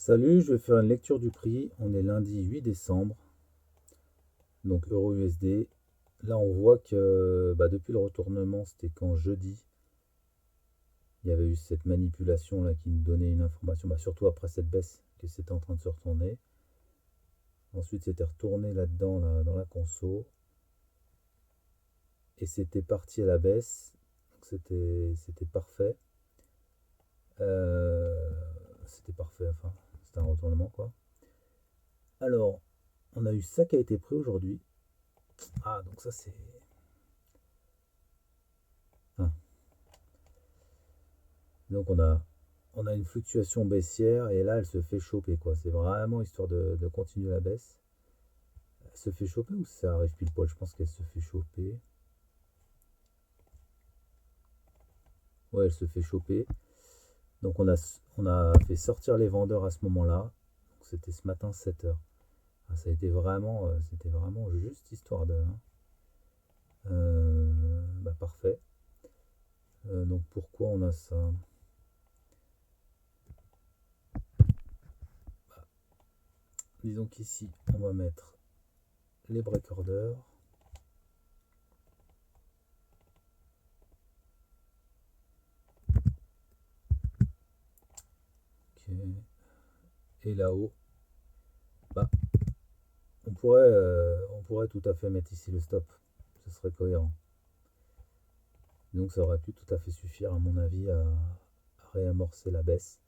Salut, je vais faire une lecture du prix. On est lundi 8 décembre, donc euro USD. Là, on voit que depuis le retournement, c'était quand jeudi, il y avait eu cette manipulation là qui nous donnait une information, surtout après cette baisse, que c'était en train de se retourner. Ensuite, c'était retourné là-dedans, là, dans la conso, et c'était parti à la baisse. Donc c'était parfait. Euh, C'était parfait, enfin, c'était un retournement quoi. Alors, on a eu ça qui a été pris aujourd'hui. Ah, donc ça c'est. Ah, donc on a une fluctuation baissière et là elle se fait choper quoi. C'est vraiment histoire de continuer la baisse. Elle se fait choper ou ça arrive pile poil? Je pense qu'elle se fait choper. Ouais, elle se fait choper. Donc on a fait sortir les vendeurs à ce moment-là. Donc c'était ce matin 7 heures. Ah, ça a été vraiment, c'était vraiment juste histoire de, hein. Parfait. Donc pourquoi on a ça? Disons qu'ici on va mettre les break orders. Ok. Et là-haut, bah, on pourrait tout à fait mettre ici le stop. Ce serait cohérent. Donc ça aurait pu tout à fait suffire, à mon avis, à réamorcer la baisse.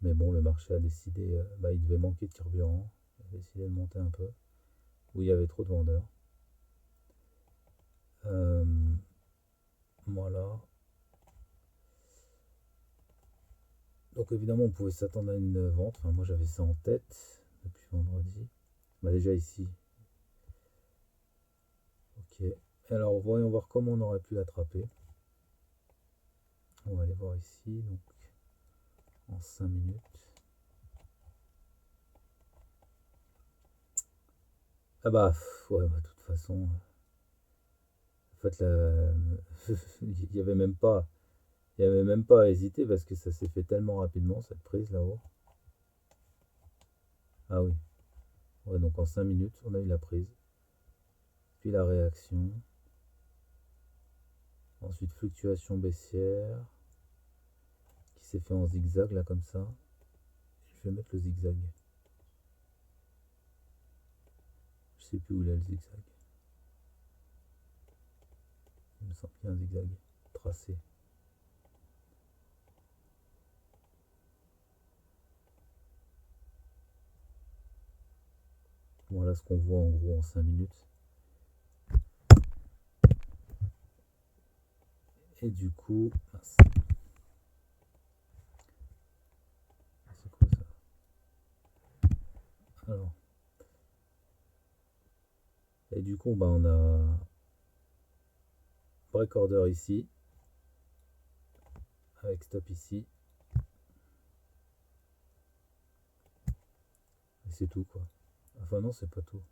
Mais bon, le marché a décidé, il devait manquer de carburant. Il a décidé de monter un peu, où il y avait trop de vendeurs. Euh, voilà. Donc évidemment, on pouvait s'attendre à une vente. Enfin, moi, j'avais ça en tête depuis vendredi. Déjà ici. Ok. Alors, voyons voir comment on aurait pu l'attraper. On va aller voir ici, donc en 5 minutes. Ah ouais, de toute façon, en fait, il y avait même pas, il y avait même pas à hésiter parce que ça s'est fait tellement rapidement cette prise là-haut. Ah oui, ouais, donc en 5 minutes, on a eu la prise, puis la réaction, ensuite fluctuation baissière qui s'est fait en zigzag là comme ça. Je vais mettre le zigzag. Je sais plus où il est le zigzag. Il me semble qu'il y a un zigzag tracé. Voilà ce qu'on voit en gros en 5 minutes. Et du coup, c'est quoi ça? Alors, et du coup, on a break order ici, avec stop ici, et c'est tout quoi. Enfin non, c'est pas tout.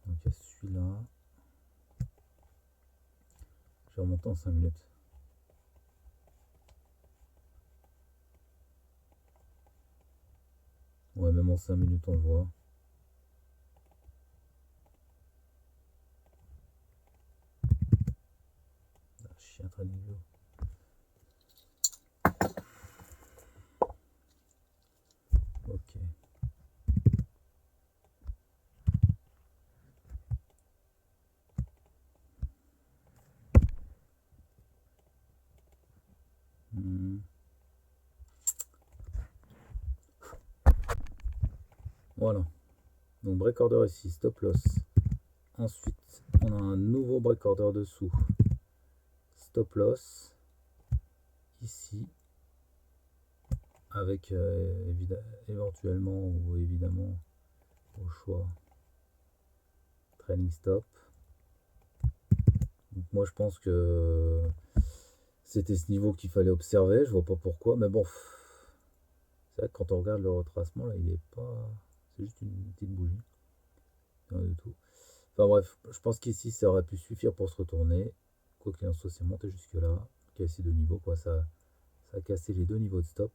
Donc il y a celui-là. Je vais remonter en 5 minutes. Ouais, même en 5 minutes on le voit. Ah, chien training view. Ok. Hmm. Voilà. Donc break order ici, stop loss. Ensuite, on a un nouveau break order dessous. Stop loss. Ici. Avec éventuellement ou évidemment au choix trailing stop. Donc moi je pense que c'était ce niveau qu'il fallait observer. Je vois pas pourquoi. Mais bon, c'est vrai que quand on regarde le retracement là, il est pas. C'est juste une petite bougie. Rien du tout. Enfin bref, je pense qu'ici ça aurait pu suffire pour se retourner. quoi qu'il en soit, c'est monté jusque là, cassé de niveau, quoi. Ça a cassé les deux niveaux de stop.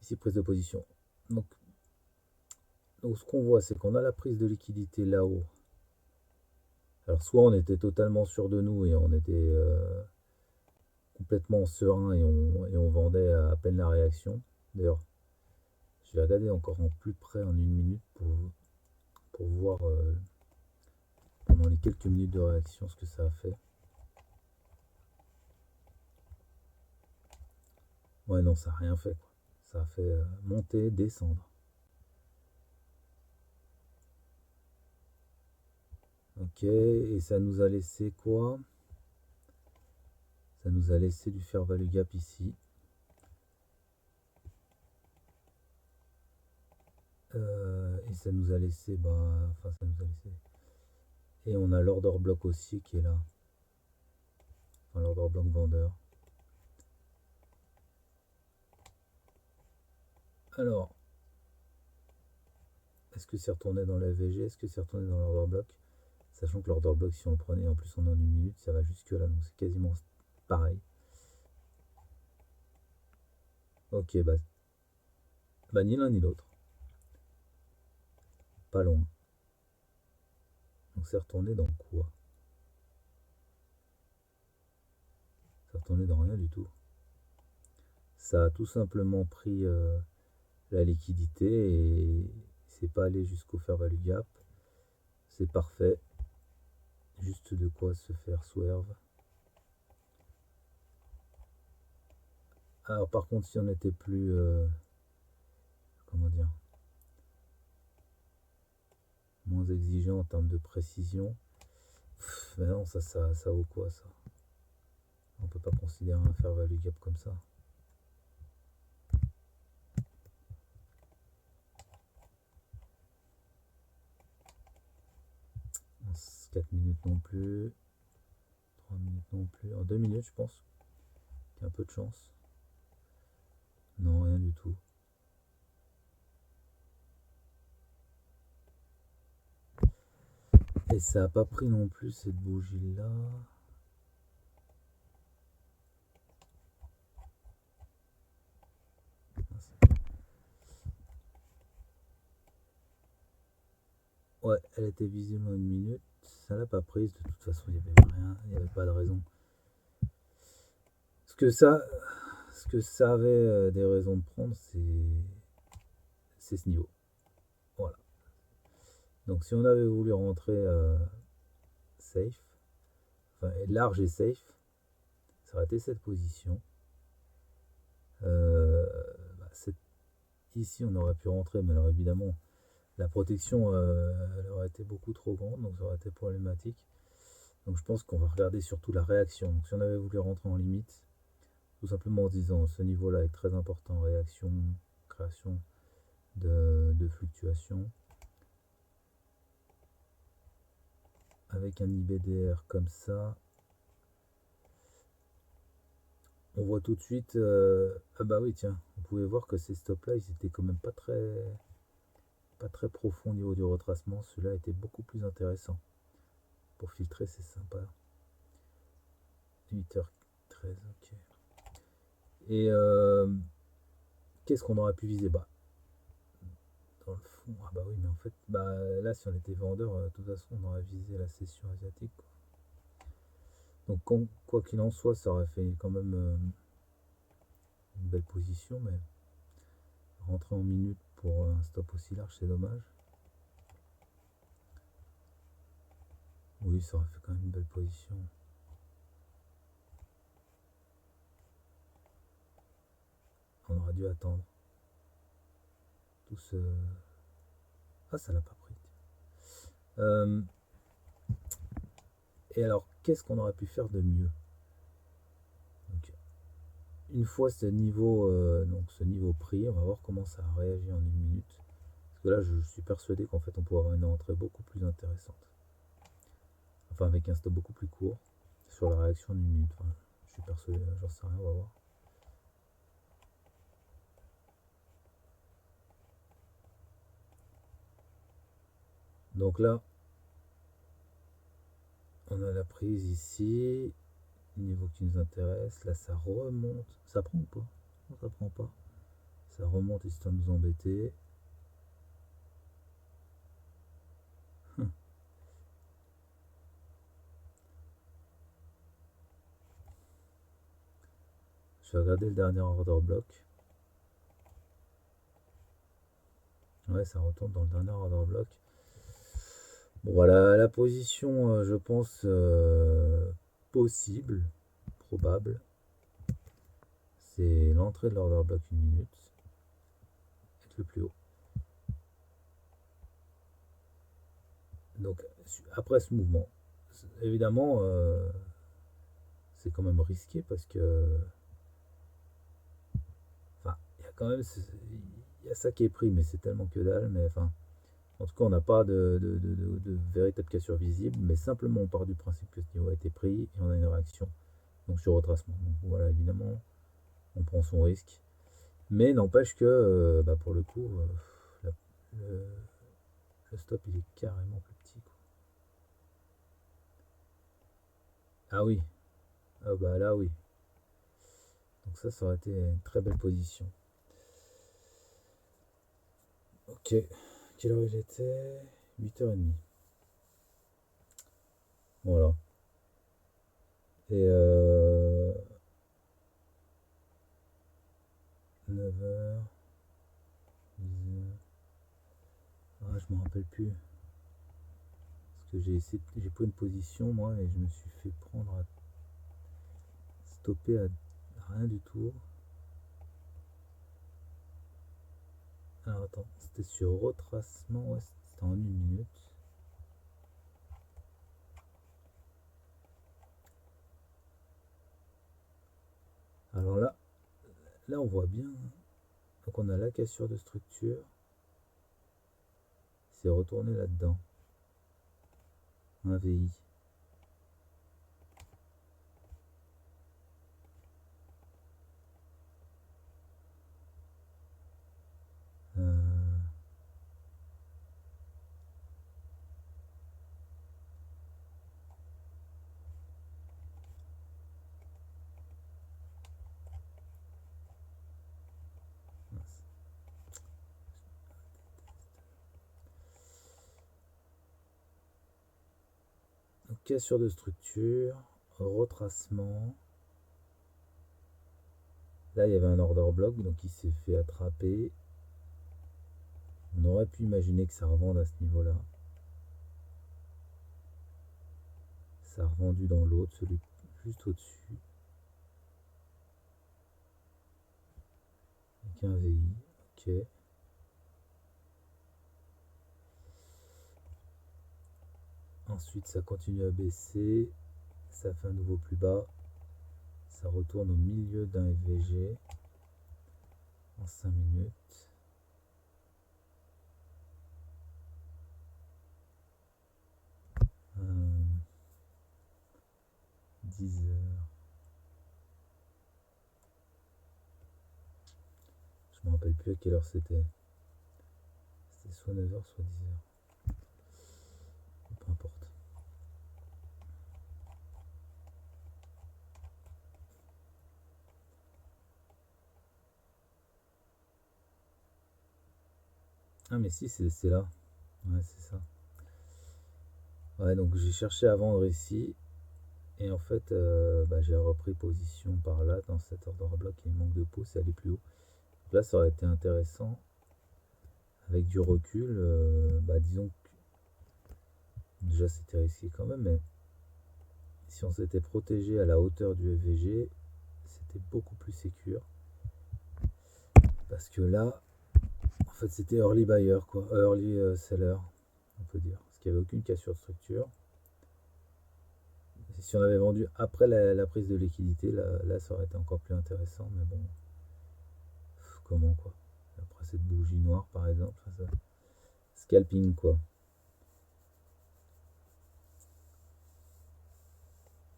Ici, prise de position. Donc ce qu'on voit, c'est qu'on a la prise de liquidité là-haut. Alors soit on était totalement sûr de nous et on était complètement serein et on vendait à peine la réaction. D'ailleurs, je vais regarder encore en plus près en une minute pour voir pendant les quelques minutes de réaction ce que ça a fait. Ouais, non, ça n'a rien fait, quoi. Ça a fait monter, descendre. Ok, et ça nous a laissé quoi? Ça nous a laissé du fair value gap ici. Et ça nous a laissé, enfin ça nous a laissé. Et on a l'order block aussi qui est là. Enfin l'order block vendeur. Alors, est-ce que c'est retourné dans la VG? Est-ce que c'est retourné dans l'order block? Sachant que l'order block, si on le prenait en plus en une minute, ça va jusque là, donc c'est quasiment pareil. Ok, bah ni l'un ni l'autre. Pas loin. Donc c'est retourné dans quoi? C'est retourné dans rien du tout. Ça a tout simplement pris la liquidité et c'est pas allé jusqu'au fair value gap. C'est parfait. Juste de quoi se faire swerve. Alors par contre si on était plus comment dire, moins exigeant en termes de précision, mais non, ça vaut quoi ça? On peut pas considérer un fair value gap comme ça. 4 minutes non plus, 3 minutes non plus, en 2 minutes je pense qu'il y a un peu de chance. Non, rien du tout. Et ça a pas pris non plus cette bougie là. Ouais, elle était visible en une minute. Ça l'a pas prise. De toute façon, il n'y avait rien. Il n'y avait pas de raison. Ce que ça avait des raisons de prendre, c'est ce niveau. Voilà. Donc si on avait voulu rentrer safe, enfin large et safe, ça aurait été cette position. Ici, on aurait pu rentrer, mais alors évidemment, la protection elle aurait été beaucoup trop grande, donc ça aurait été problématique. Donc je pense qu'on va regarder surtout la réaction. Donc si on avait voulu rentrer en limite, tout simplement en se disant ce niveau-là est très important, réaction, création de fluctuations. Avec un IBDR comme ça, on voit tout de suite, ah bah oui tiens, vous pouvez voir que ces stops là ils étaient quand même pas très profonds au niveau du retracement. Cela était beaucoup plus intéressant pour filtrer, c'est sympa. 8h13, ok. Et qu'est-ce qu'on aurait pu viser? Dans le fond, ah bah oui, mais en fait, là si on était vendeur, de toute façon on aurait visé la session asiatique, quoi. Donc quoi qu'il en soit, ça aurait fait quand même une belle position, mais rentrer en minute pour un stop aussi large, c'est dommage. Oui, ça aurait fait quand même une belle position. On aurait dû attendre. Tout ce... Ah, ça l'a pas pris. Et alors, qu'est-ce qu'on aurait pu faire de mieux? Donc, une fois ce niveau pris, on va voir comment ça a réagi en une minute. Parce que là, je suis persuadé qu'en fait, on pourrait avoir une entrée beaucoup plus intéressante. Enfin, avec un stop beaucoup plus court sur la réaction d'une minute. Enfin, je suis persuadé, j'en sais rien, on va voir. Donc là, on a la prise ici. niveau qui nous intéresse. Là, ça remonte. Ça prend ou pas? Non, ça prend pas. Ça remonte histoire de nous embêter. Je vais regarder le dernier order block. Ouais, ça retourne dans le dernier order block. Bon, voilà la position, je pense, possible, probable. C'est l'entrée de l'order block 1 minute. Être le plus haut. Donc, après ce mouvement, évidemment, c'est quand même risqué parce que. Enfin, il y a quand même. Il y a ça qui est pris, mais c'est tellement que dalle. Mais enfin, en tout cas, on n'a pas de véritable cassure visible, mais simplement on part du principe que ce niveau a été pris et on a une réaction. Donc sur retracement. Donc voilà, évidemment, on prend son risque. Mais n'empêche que, bah, pour le coup, le, le stop il est carrément plus petit, quoi. Ah oui, ah bah là oui. Donc ça aurait été une très belle position. Ok, quelle heure il était? 8h30. Voilà. Et 9h, 10h. Ah, je me rappelle plus. Parce que j'ai pris une position moi et je me suis fait prendre à stopper à rien du tout. Alors attends, c'était sur retracement, ouais, c'était en 1 minute. Alors là on voit bien. Donc on a la cassure de structure. C'est retourné là-dedans. Un VI. Euh, donc cassure de structure, retracement. Là il y avait un order block, donc il s'est fait attraper. On aurait pu imaginer que ça revende à ce niveau-là. Ça a revendu dans l'autre, celui juste au-dessus. Avec un VI. Ok. Ensuite, ça continue à baisser. Ça fait un nouveau plus bas. Ça retourne au milieu d'un FVG en 5 minutes. Euh, 10h. Je me rappelle plus à quelle heure c'était. C'était soit 9h, soit 10h. Peu importe. Ah mais si, c'est là. Ouais, c'est ça. Ouais, donc j'ai cherché à vendre ici. Et en fait, bah, j'ai repris position par là, dans cet order block. Il manque de pouces, c'est aller plus haut. Donc là, ça aurait été intéressant. Avec du recul, bah, disons que déjà c'était risqué quand même, mais si on s'était protégé à la hauteur du FVG, c'était beaucoup plus sécure. Parce que là, en fait, c'était early buyer, quoi. Early seller, on peut dire. Parce qu'il n'y avait aucune cassure de structure. Et si on avait vendu après la prise de liquidité, là, ça aurait été encore plus intéressant. Mais bon, comment, quoi. Après cette bougie noire, par exemple, ça, scalping, quoi.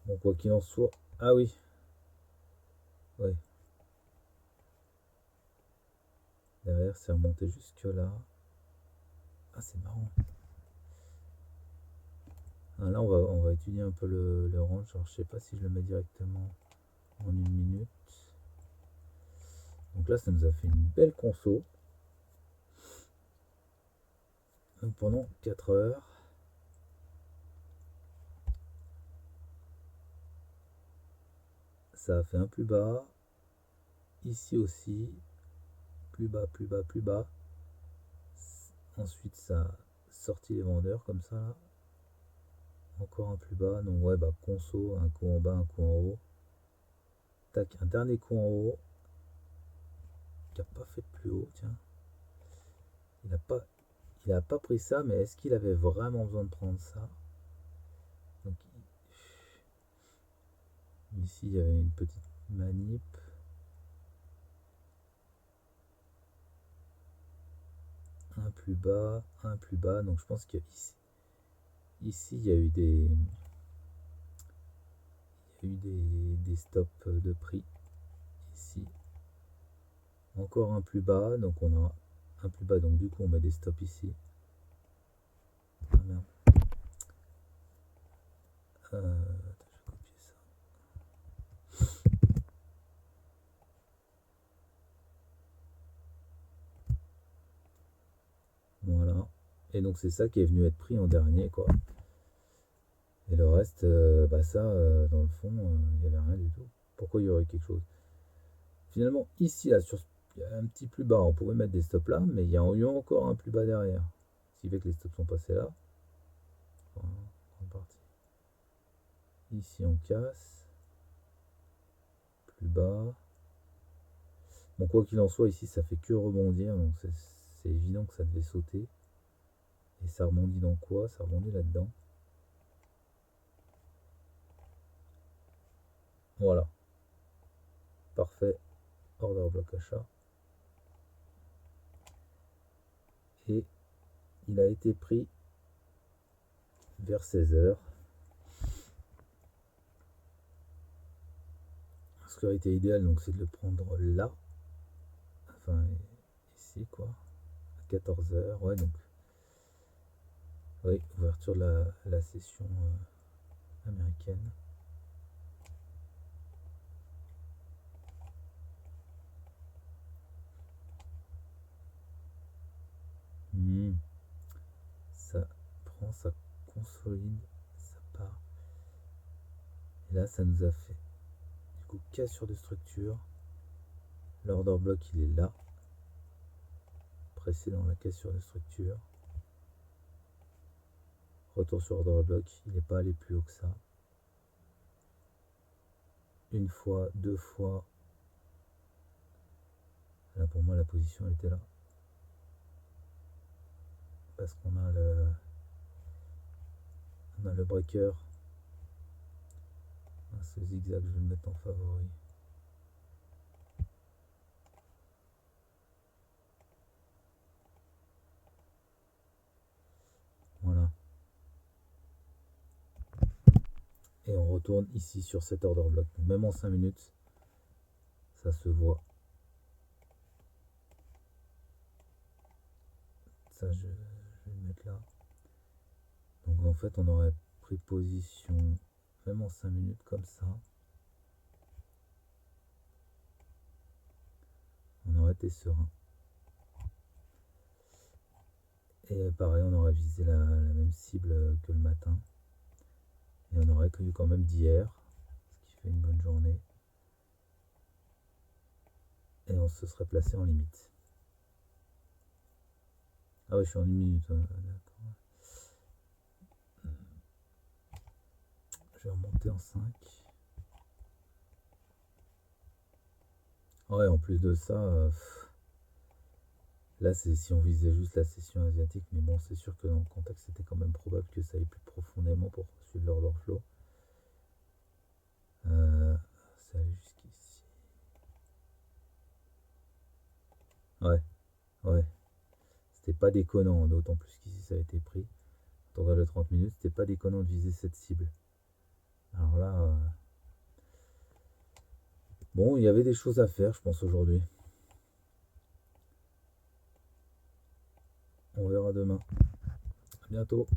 Bon, quoi qu'il en soit. Ah oui, oui. Derrière, c'est remonté jusque là. Ah, c'est marrant. Là, on va étudier un peu le range. Alors, je sais pas si je le mets directement en 1 minute. Donc là, ça nous a fait une belle conso. Donc pendant 4 heures. Ça a fait un plus bas. Ici aussi. Plus bas, plus bas, plus bas. Ensuite, ça a sorti les vendeurs comme ça. Là. Encore un plus bas. Donc ouais, bah conso, un coup en bas, un coup en haut. Tac, un dernier coup en haut. Qui n'a pas fait de plus haut, tiens. Il a pas pris ça, mais est-ce qu'il avait vraiment besoin de prendre ça? Donc, ici, il y avait une petite manip. Un plus bas, un plus bas. Donc je pense que ici il y a eu des stops de prix. Ici, encore un plus bas. Donc on a un plus bas. Donc du coup on met des stops ici. Ah merde. Je vais copier ça. Voilà. Et donc c'est ça qui est venu être pris en dernier, quoi. Et le reste, bah ça, dans le fond, il n'y avait rien du tout. Pourquoi il y aurait quelque chose? Finalement, ici, là, il y a un petit plus bas, on pouvait mettre des stops là, mais il y a eu encore un plus bas derrière. Ce qui fait que les stops sont passés là. Voilà, grande partie. Ici, on casse. Plus bas. Bon, quoi qu'il en soit, ici, ça fait que rebondir, donc c'est évident que ça devait sauter. Et ça rebondit dans quoi? Ça rebondit là-dedans. Voilà. Parfait. Order bloc achat. Et il a été pris vers 16 h. Ce qui aurait été idéal, donc, c'est de le prendre là. Enfin, ici, quoi. À 14 h. Ouais, donc. Oui, ouverture de la session américaine. Ça prend, ça consolide, ça part. Et là, ça nous a fait du coup cassure de structure. L'order block, il est là. Pressé dans la cassure de structure. Retour sur order block, il n'est pas allé plus haut que ça. Une fois, deux fois. Là, pour moi, la position, elle était là. Parce qu'on a le breaker. Ce zigzag, je vais le mettre en favori. Voilà. Et on retourne ici sur cet order block. Même en 5 minutes, ça se voit. Ça, je vais le mettre là. Donc en fait, on aurait pris position même en 5 minutes comme ça. On aurait été serein. Et pareil, on aurait visé la même cible que le matin. Et on aurait eu quand même d'hier, ce qui fait une bonne journée. Et on se serait placé en limite. Ah ouais, je suis en 1 minute. D'accord. Je vais remonter en 5. Ouais, en plus de ça, là, c'est si on visait juste la session asiatique. Mais bon, c'est sûr que dans le contexte, c'était quand même probable que ça aille plus profondément pour suivre l'order flow. Ça allait jusqu'ici. Ouais, ouais. C'était pas déconnant, d'autant plus qu'ici ça a été pris. Quand on regarde le 30 minutes, c'était pas déconnant de viser cette cible. Alors là, bon, il y avait des choses à faire, je pense, aujourd'hui. On verra demain. À bientôt.